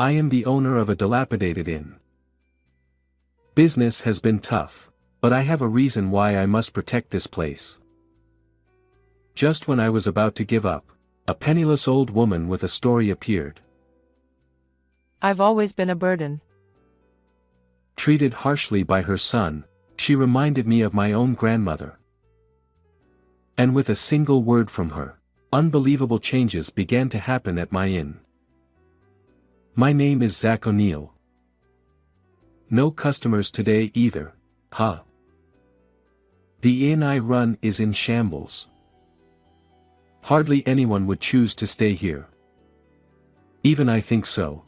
I am the owner of a dilapidated inn. Business has been tough, but I have a reason why I must protect this place. Just when I was about to give up, a penniless old woman with a story appeared. I've always been a burden. Treated harshly by her son, she reminded me of my own grandmother. And with a single word from her, unbelievable changes began to happen at my inn. My name is Zach O'Neill. No customers today either, huh? The inn I run is in shambles. Hardly anyone would choose to stay here. Even I think so.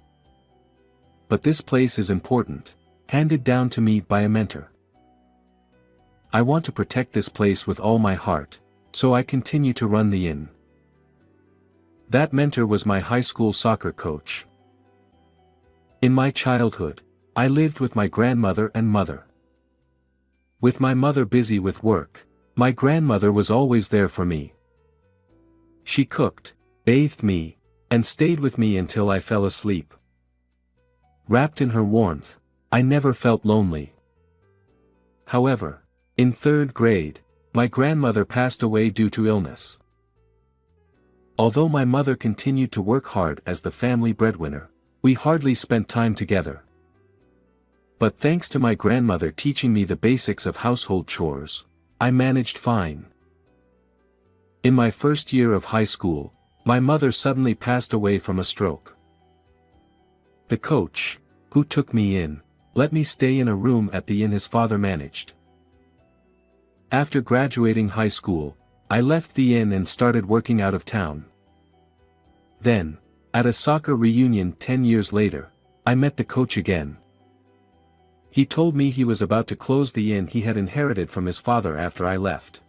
But this place is important, handed down to me by a mentor. I want to protect this place with all my heart, so I continue to run the inn. That mentor was my high school soccer coach. In my childhood, I lived with my grandmother and mother. With my mother busy with work, my grandmother was always there for me. She cooked, bathed me, and stayed with me until I fell asleep. Wrapped in her warmth, I never felt lonely. However, in 3rd grade, my grandmother passed away due to illness. Although my mother continued to work hard as the family breadwinner, we hardly spent time together. But thanks to my grandmother teaching me the basics of household chores, I managed fine. In my first year of high school, my mother suddenly passed away from a stroke. The coach, who took me in, let me stay in a room at the inn his father managed. After graduating high school, I left the inn and started working out of town. Then, at a soccer reunion 10 years later, I met the coach again. He told me he was about to close the inn he had inherited from his father after I left.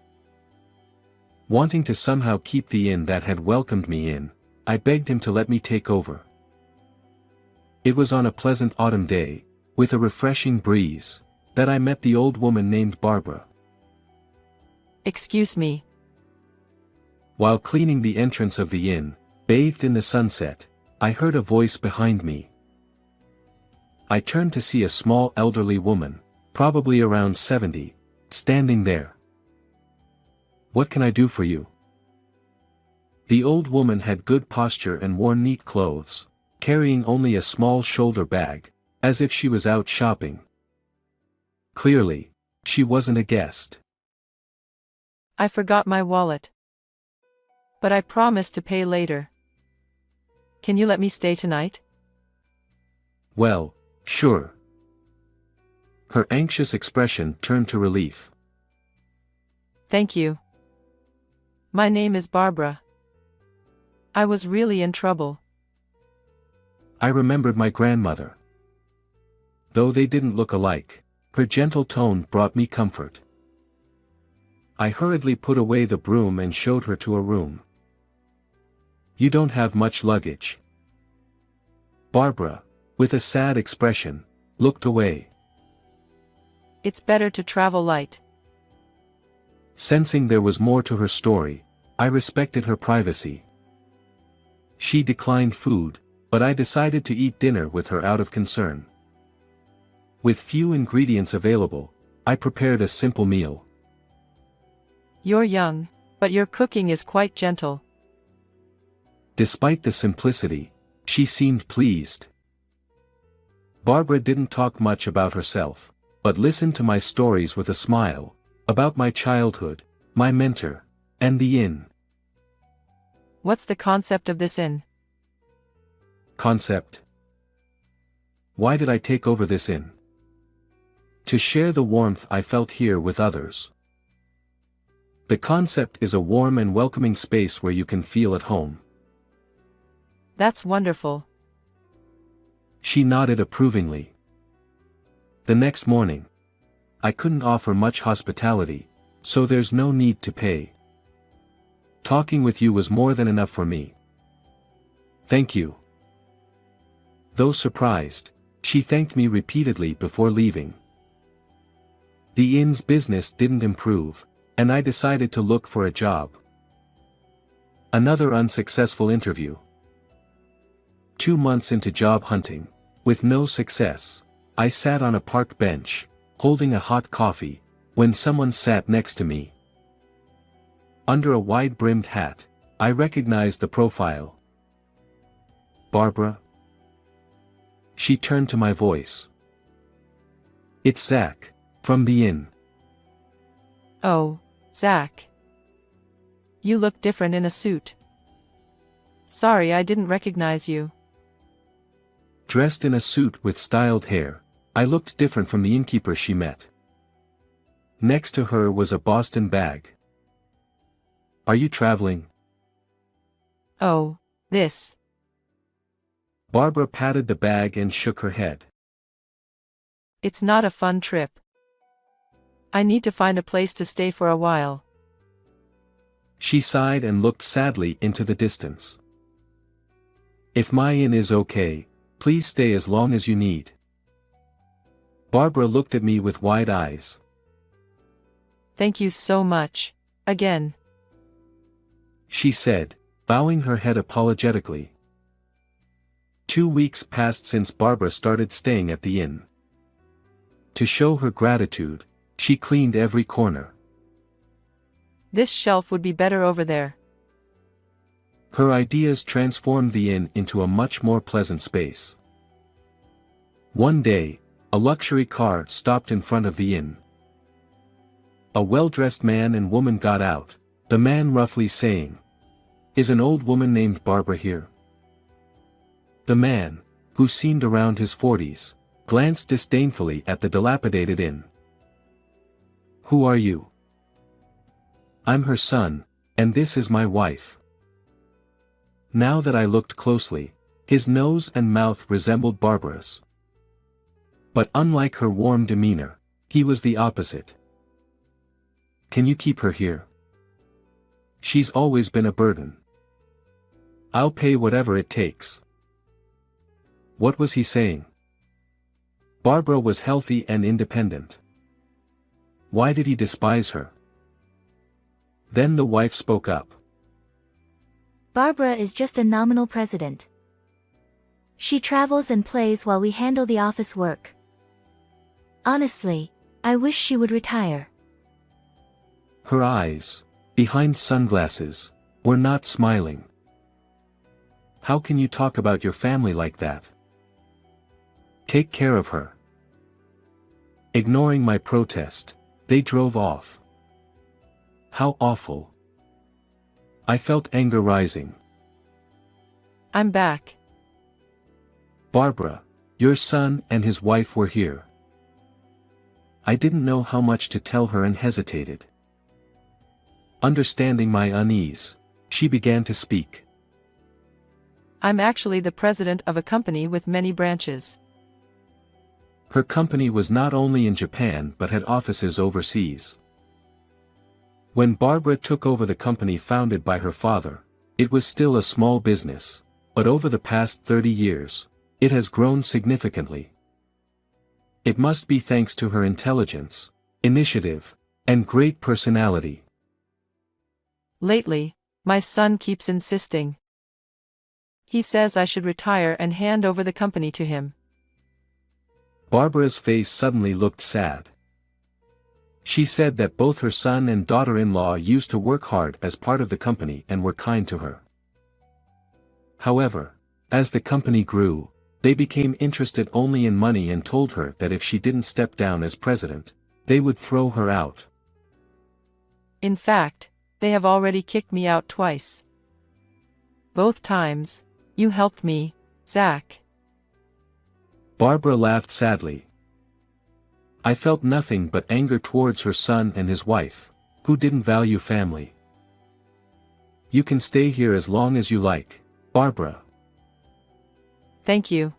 Wanting to somehow keep the inn that had welcomed me in, I begged him to let me take over. It was on a pleasant autumn day, with a refreshing breeze, that I met the old woman named Barbara. Excuse me. While cleaning the entrance of the inn, bathed in the sunset, I heard a voice behind me. I turned to see a small elderly woman, probably around 70, standing there. "What can I do for you?" The old woman had good posture and wore neat clothes, carrying only a small shoulder bag, as if she was out shopping. Clearly, she wasn't a guest. I forgot my wallet. But I promised to pay later. Can you let me stay tonight? Well, sure. Her anxious expression turned to relief. Thank you. My name is Barbara. I was really in trouble. I remembered my grandmother. Though they didn't look alike, her gentle tone brought me comfort. I hurriedly put away the broom and showed her to a room. "You don't have much luggage." Barbara, with a sad expression, looked away. It's better to travel light. Sensing there was more to her story, I respected her privacy. She declined food, but I decided to eat dinner with her out of concern. With few ingredients available, I prepared a simple meal. You're young, but your cooking is quite gentle. Despite the simplicity, she seemed pleased. Barbara didn't talk much about herself, but listened to my stories with a smile, about my childhood, my mentor, and the inn. What's the concept of this inn? Concept? Why did I take over this inn? To share the warmth I felt here with others. The concept is a warm and welcoming space where you can feel at home. That's wonderful. She nodded approvingly. The next morning, I couldn't offer much hospitality, so there's no need to pay. Talking with you was more than enough for me. Thank you. Though surprised, she thanked me repeatedly before leaving. The inn's business didn't improve, and I decided to look for a job. Another unsuccessful interview. 2 months into job hunting, with no success, I sat on a park bench, holding a hot coffee, when someone sat next to me. Under a wide-brimmed hat, I recognized the profile. "Barbara?" She turned to my voice. "It's Zach, from the inn." Oh, Zach. You look different in a suit. Sorry I didn't recognize you. Dressed in a suit with styled hair, I looked different from the innkeeper she met. Next to her was a Boston bag. "Are you traveling?" Oh, this. Barbara patted the bag and shook her head. It's not a fun trip. I need to find a place to stay for a while. She sighed and looked sadly into the distance. "If my inn is okay, please stay as long as you need." Barbara looked at me with wide eyes. Thank you so much, again. She said, bowing her head apologetically. 2 weeks passed since Barbara started staying at the inn. To show her gratitude, she cleaned every corner. This shelf would be better over there. Her ideas transformed the inn into a much more pleasant space. One day, a luxury car stopped in front of the inn. A well-dressed man and woman got out, the man roughly saying, "Is an old woman named Barbara here?" The man, who seemed around his 40s, glanced disdainfully at the dilapidated inn. "Who are you?" "I'm her son, and this is my wife." Now that I looked closely, his nose and mouth resembled Barbara's. But unlike her warm demeanor, he was the opposite. "Can you keep her here? She's always been a burden." "I'll pay whatever it takes." What was he saying? Barbara was healthy and independent. Why did he despise her? Then the wife spoke up. "Barbara is just a nominal president. She travels and plays while we handle the office work. Honestly, I wish she would retire." Her eyes, behind sunglasses, were not smiling. "How can you talk about your family like that? Take care of her." Ignoring my protest, they drove off. How awful. I felt anger rising. I'm back. "Barbara, your son and his wife were here." I didn't know how much to tell her and hesitated. Understanding my unease, she began to speak. I'm actually the president of a company with many branches. Her company was not only in Japan but had offices overseas. When Barbara took over the company founded by her father, it was still a small business, but over the past 30 years, it has grown significantly. It must be thanks to her intelligence, initiative, and great personality. Lately, my son keeps insisting. He says I should retire and hand over the company to him. Barbara's face suddenly looked sad. She said that both her son and daughter-in-law used to work hard as part of the company and were kind to her. However, as the company grew, they became interested only in money and told her that if she didn't step down as president, they would throw her out. In fact, they have already kicked me out twice. Both times, you helped me, Zach. Barbara laughed sadly. I felt nothing but anger towards her son and his wife, who didn't value family. "You can stay here as long as you like, Barbara." Thank you.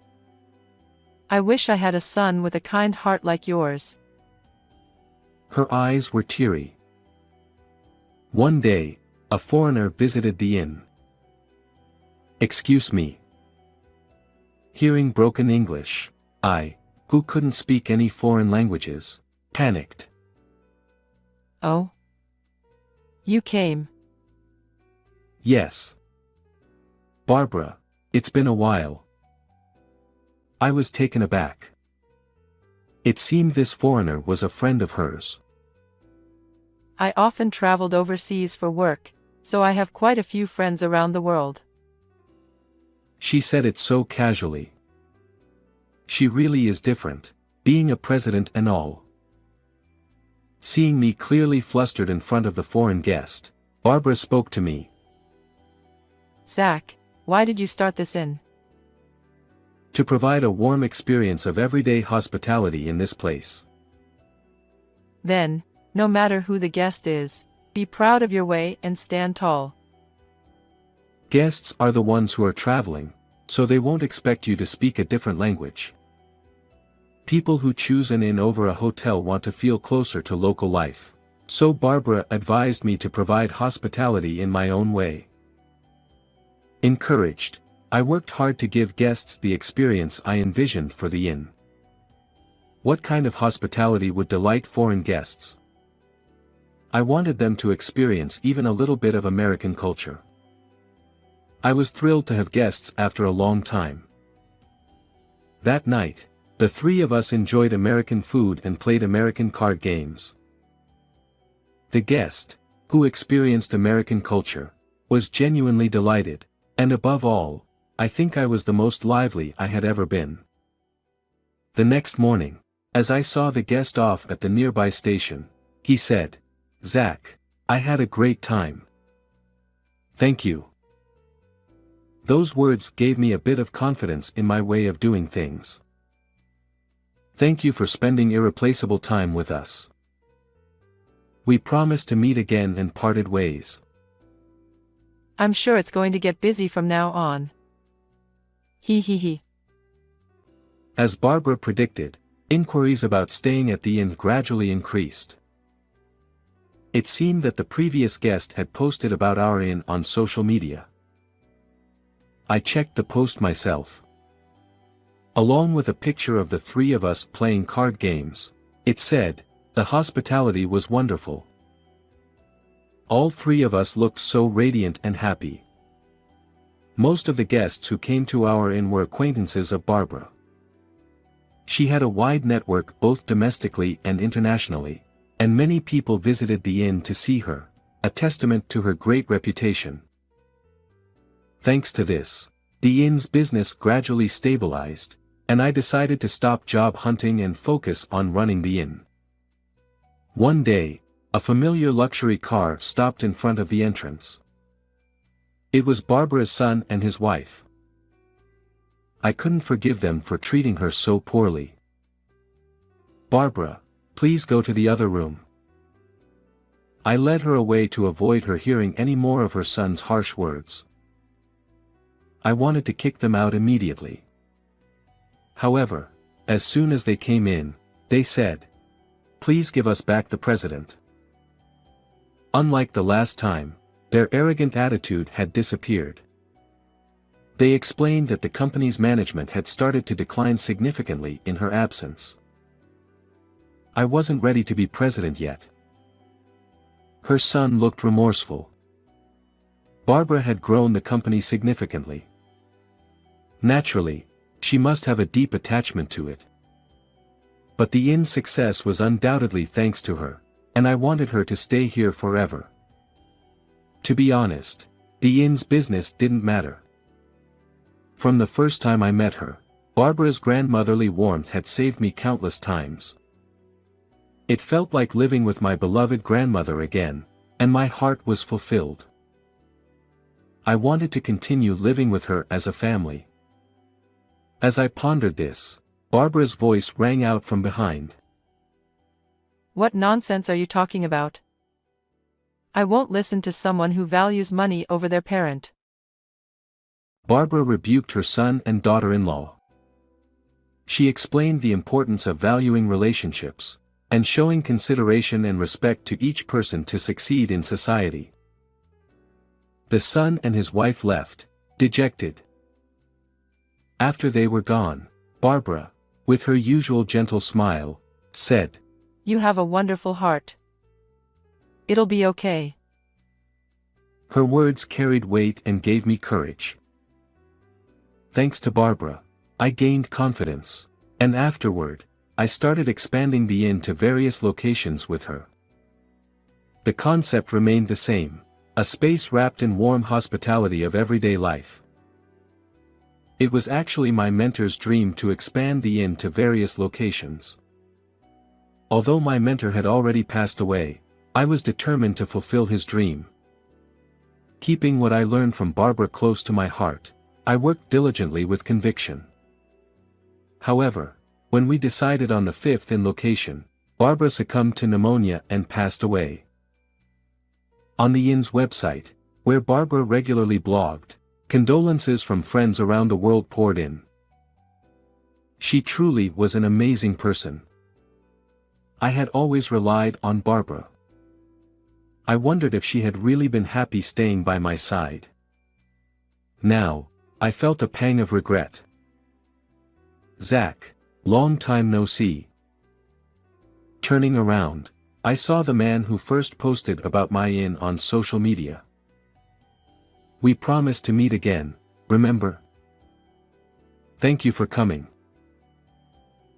I wish I had a son with a kind heart like yours. Her eyes were teary. One day, a foreigner visited the inn. "Excuse me." Hearing broken English, I, who couldn't speak any foreign languages, panicked. Oh? You came. "Yes. Barbara, it's been a while, I was taken aback. It seemed this foreigner was a friend of hers. I often traveled overseas for work, so I have quite a few friends around the world. She said it so casually. She really is different, being a president and all. Seeing me clearly flustered in front of the foreign guest, Barbara spoke to me. Zach, why did you start this inn? To provide a warm experience of everyday hospitality in this place. Then, no matter who the guest is, be proud of your way and stand tall. Guests are the ones who are traveling, so they won't expect you to speak a different language. People who choose an inn over a hotel want to feel closer to local life, so Barbara advised me to provide hospitality in my own way. Encouraged, I worked hard to give guests the experience I envisioned for the inn. What kind of hospitality would delight foreign guests? I wanted them to experience even a little bit of American culture. I was thrilled to have guests after a long time. That night, the three of us enjoyed American food and played American card games. The guest, who experienced American culture, was genuinely delighted, and above all, I think I was the most lively I had ever been. The next morning, as I saw the guest off at the nearby station, he said, "Zach, I had a great time." Thank you. Those words gave me a bit of confidence in my way of doing things. Thank you for spending irreplaceable time with us. We promised to meet again and parted ways. I'm sure it's going to get busy from now on. He. As Barbara predicted, inquiries about staying at the inn gradually increased. It seemed that the previous guest had posted about our inn on social media. I checked the post myself. Along with a picture of the three of us playing card games, it said, "The hospitality was wonderful." All three of us looked so radiant and happy. Most of the guests who came to our inn were acquaintances of Barbara. She had a wide network both domestically and internationally, and many people visited the inn to see her, a testament to her great reputation. Thanks to this, the inn's business gradually stabilized, and I decided to stop job hunting and focus on running the inn. One day, a familiar luxury car stopped in front of the entrance. It was Barbara's son and his wife. I couldn't forgive them for treating her so poorly. "Barbara, please go to the other room." I led her away to avoid her hearing any more of her son's harsh words. I wanted to kick them out immediately. However, as soon as they came in, they said, "Please give us back the president." Unlike the last time, their arrogant attitude had disappeared. They explained that the company's management had started to decline significantly in her absence. I wasn't ready to be president yet. Her son looked remorseful. Barbara had grown the company significantly. Naturally, she must have a deep attachment to it. But the inn's success was undoubtedly thanks to her, and I wanted her to stay here forever. To be honest, the inn's business didn't matter. From the first time I met her, Barbara's grandmotherly warmth had saved me countless times. It felt like living with my beloved grandmother again, and my heart was fulfilled. I wanted to continue living with her as a family. As I pondered this, Barbara's voice rang out from behind. What nonsense are you talking about? I won't listen to someone who values money over their parent. Barbara rebuked her son and daughter-in-law. She explained the importance of valuing relationships, and showing consideration and respect to each person to succeed in society. The son and his wife left, dejected. After they were gone, Barbara, with her usual gentle smile, said, You have a wonderful heart. It'll be okay. Her words carried weight and gave me courage. Thanks to Barbara, I gained confidence. And afterward, I started expanding the inn to various locations with her. The concept remained the same, a space wrapped in warm hospitality of everyday life. It was actually my mentor's dream to expand the inn to various locations. Although my mentor had already passed away, I was determined to fulfill his dream. Keeping what I learned from Barbara close to my heart, I worked diligently with conviction. However, when we decided on the 5th inn location, Barbara succumbed to pneumonia and passed away. On the inn's website, where Barbara regularly blogged, condolences from friends around the world poured in. She truly was an amazing person. I had always relied on Barbara. I wondered if she had really been happy staying by my side. Now, I felt a pang of regret. Zach, long time no see. Turning around, I saw the man who first posted about my inn on social media. We promised to meet again, remember? Thank you for coming.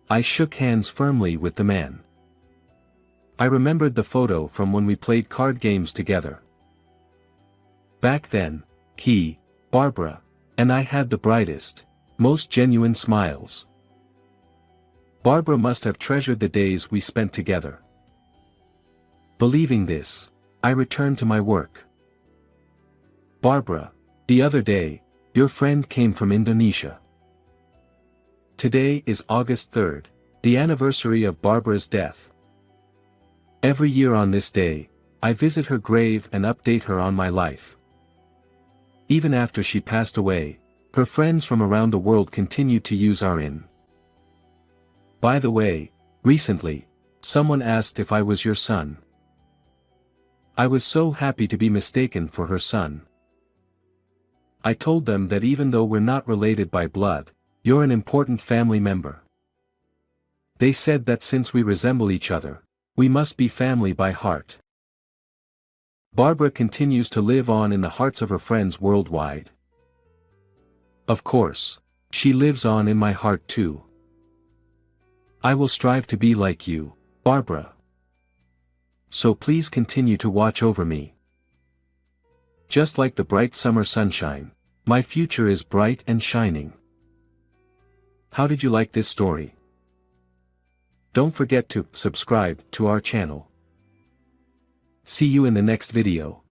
I shook hands firmly with the man. I remembered the photo from when we played card games together. Back then, he, Barbara, and I had the brightest, most genuine smiles. Barbara must have treasured the days we spent together. Believing this, I returned to my work. Barbara, the other day, your friend came from Indonesia. Today is August 3rd, the anniversary of Barbara's death. Every year on this day, I visit her grave and update her on my life. Even after she passed away, her friends from around the world continued to use our inn. By the way, recently, someone asked if I was your son. I was so happy to be mistaken for her son. I told them that even though we're not related by blood, you're an important family member. They said that since we resemble each other, we must be family by heart. Barbara continues to live on in the hearts of her friends worldwide. Of course, she lives on in my heart too. I will strive to be like you, Barbara. So please continue to watch over me. Just like the bright summer sunshine, my future is bright and shining. How did you like this story? Don't forget to subscribe to our channel. See you in the next video.